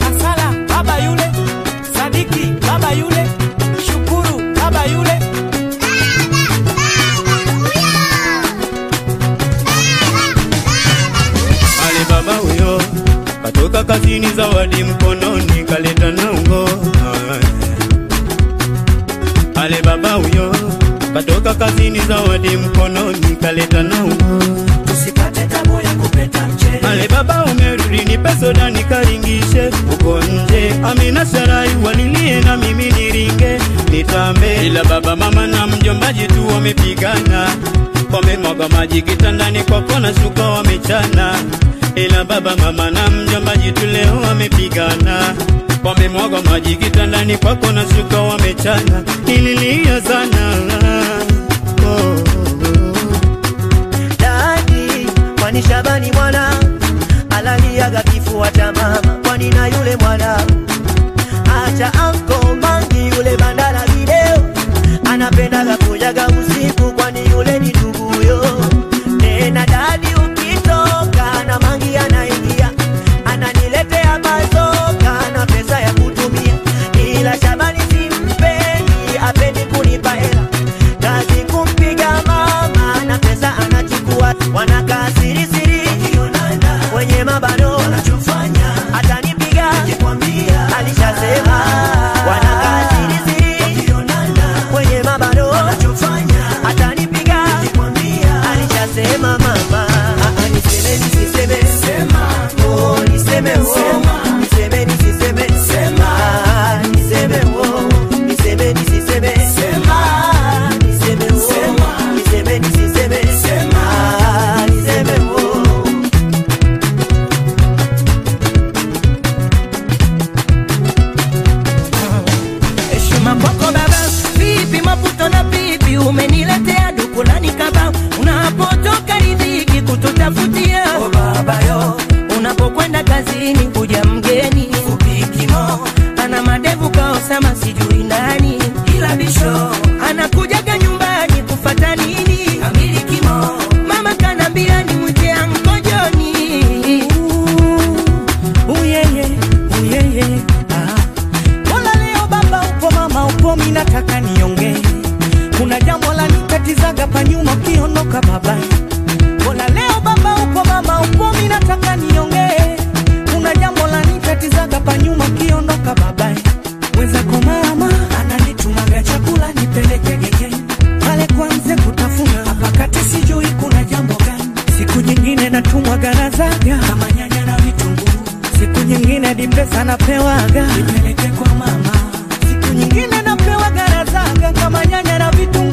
Asala baba yule, Sadiki baba yule, Shukuru baba yule. Ale baba huyo katoka kazini, zawadi mkononi kaleta naungo. Ale baba huyo katoka kazini, zawadi mkononi kaleta naungo. Tusipate tabu ya kupeta mchele. Ale baba umerudi, nipe soda nikaringishe uko nje. Amina Sarai walilie na mimi niringe nitambe. Ila baba mama na mjombaji tu wamepigana, wamemwaga maji kitandani kwa kona, shuka wamechana. Ila baba mama na mjombaji tu leo wamepigana, wamemwaga maji kitandani kwa kona, shuka wamechana. Nililia sana Dadi, kwani Shabani mwana alaliaga kifua cha mama, kwani na yule mwana acha anko Mangi yule bandala video anapendaga kujaga usiku, kwani yule ni nduguyo. Tena dadi ukitoka na Mangi anaingia ananiletea mazoka na pesa ya kutumia, ila Shabani simpendi, apendi kunipa hela, kazi kumpiga mama na pesa anachukua. Wanakaa siri siri wenye mabano, wanachofanya atanipiga alishasema. Wanakaa siri siri wenye mabano, wanachofanya atanipiga alishasema. Mama niseme nisiseme, oh niseme, oh niseme nisiseme, niseme, oh niseme nisiseme, niseme, oh niseme nisiseme, niseme, oh. Heshima kwako baba, vipi maputo na pipi, umeniletea dukulani kaba. Unapotoka riziki kututafutia, Oh baba yo, unapokwenda kazini kuja mgeni. upikimo Ana madevu kaosama sijui nani, ila bisho anakujaga nyumbani kufata nini. kamilikimo. Mama kanambia ni mwite Ankojoni. Uyeye, uyeye, Wala leo baba upo mama upo, minataka nionge. Kuna jambo la nikatizaga pa nyuma ukiondoka baba. Wala leo baba upo mama upo, minataka nionge. Kuna jambo la nikatizaga pa nyuma ukiondoka baba. Mwenzako mama ananitumaga chakula nipeleke genge, pale kwanza kutafuna hapa kati sijui kuna jambo gani. Siku nyingine natumwa garazaga kama nyanya na vitunguu, siku nyingine dipesa napewaga nipeleke kwa mama, siku nyingine napewa garazaga kama nyanya na vitunguu.